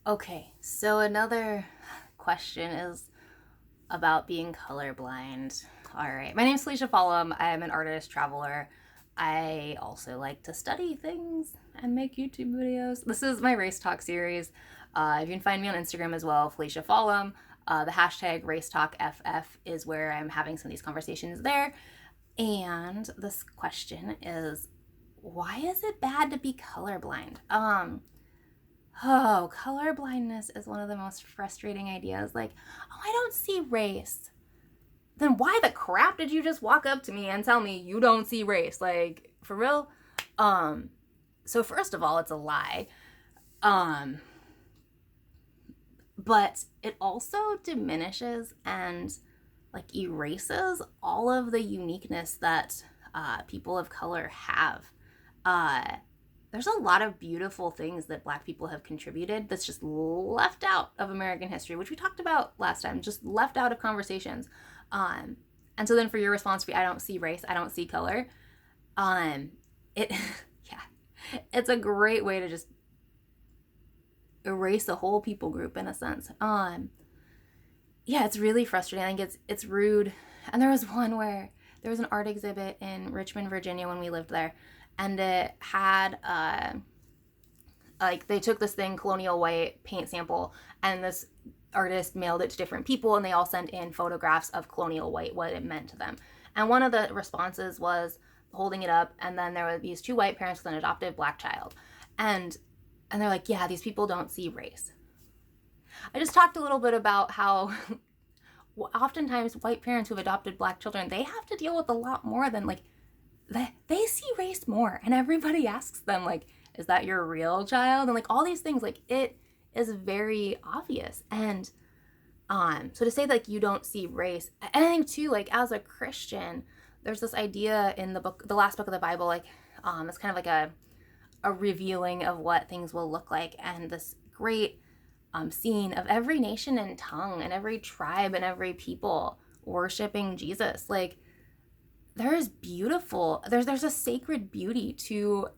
Okay, so another question is about being colorblind. All right, my name is Felicia Follum. I am an artist, traveler. I also like to study things and make YouTube videos. This is my race talk series. You can find me on Instagram as well, Felicia Follum. The hashtag race talk FF is where I'm having some of these conversations there. And this question is, why is it bad to be colorblind? Oh, colorblindness is one of the most frustrating ideas. Like, oh, I don't see race. Then why the crap did you just walk up to me and tell me you don't see race? Like, for real? Um, so first of all, it's a lie. Um, but it also diminishes and like erases all of the uniqueness that people of color have. Uh, there's a lot of beautiful things that Black people have contributed that's just left out of American history, which we talked about last time, just left out of conversations. Um, and so then for your response to be, I don't see race, I don't see color, um, it, yeah, it's a great way to just erase a whole people group in a sense. Yeah, it's really frustrating. I think it's rude. And there was one where there was an art exhibit in Richmond, Virginia when we lived there, and it had like they took this thing colonial white paint sample, and this artist mailed it to different people, and they all sent in photographs of colonial white, what it meant to them. And one of the responses was holding it up, and then there were these two white parents with an adopted Black child, and they're like, yeah, these people don't see race. I just talked a little bit about how oftentimes white parents who've adopted Black children, they have to deal with a lot more than like they see race more, and everybody asks them like, is that your real child? And like all these things, like it is very obvious. And so to say like you don't see race, and I think too, like as a Christian, there's this idea in the last book of the Bible, like it's kind of like a revealing of what things will look like, and this great scene of every nation and tongue and every tribe and every people worshiping Jesus. Like there's a sacred beauty to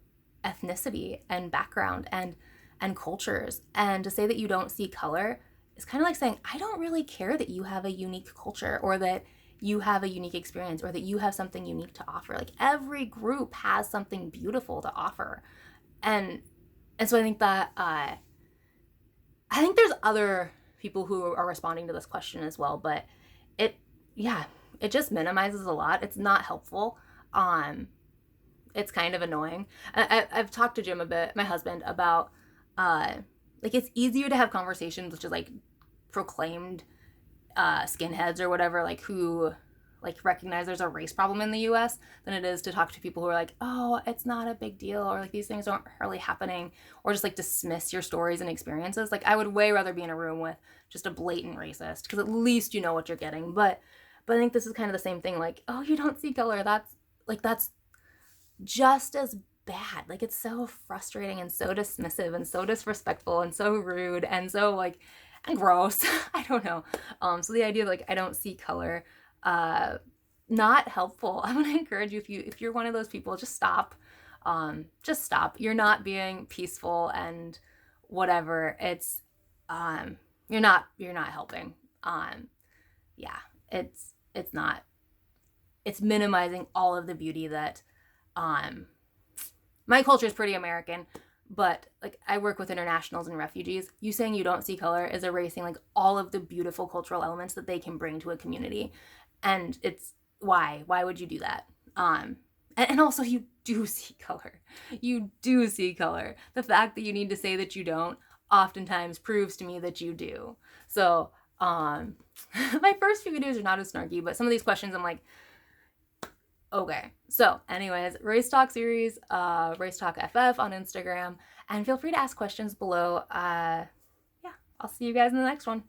ethnicity and background and cultures. And to say that you don't see color is kind of like saying, I don't really care that you have a unique culture or that you have a unique experience or that you have something unique to offer. Like every group has something beautiful to offer. And so I think that I think there's other people who are responding to this question as well, but it yeah, it just minimizes a lot. It's not helpful. Um it's kind of annoying. I've talked to Jim a bit, my husband, about like it's easier to have conversations with just like proclaimed skinheads or whatever, like who like recognize there's a race problem in the US than it is to talk to people who are like, oh, it's not a big deal, or like these things aren't really happening, or just like dismiss your stories and experiences. Like I would way rather be in a room with just a blatant racist because at least you know what you're getting. But I think this is kind of the same thing. Like, oh, you don't see color. That's just as bad. Like it's so frustrating and so dismissive and so disrespectful and so rude and so like and gross. I don't know. So the idea of like I don't see color, not helpful. I'm gonna encourage you, if you're one of those people, just stop. Just stop. You're not being peaceful and whatever. It's you're not helping. Yeah, it's not. It's minimizing all of the beauty that my culture is pretty American, but like I work with internationals and refugees. You saying you don't see color is erasing like all of the beautiful cultural elements that they can bring to a community. And it's why would you do that? And also you do see color. You do see color. The fact that you need to say that you don't oftentimes proves to me that you do. So my first few videos are not as snarky, but some of these questions I'm like, okay. So anyways, Race Talk series, Race Talk FF on Instagram, and feel free to ask questions below. Yeah, I'll see you guys in the next one.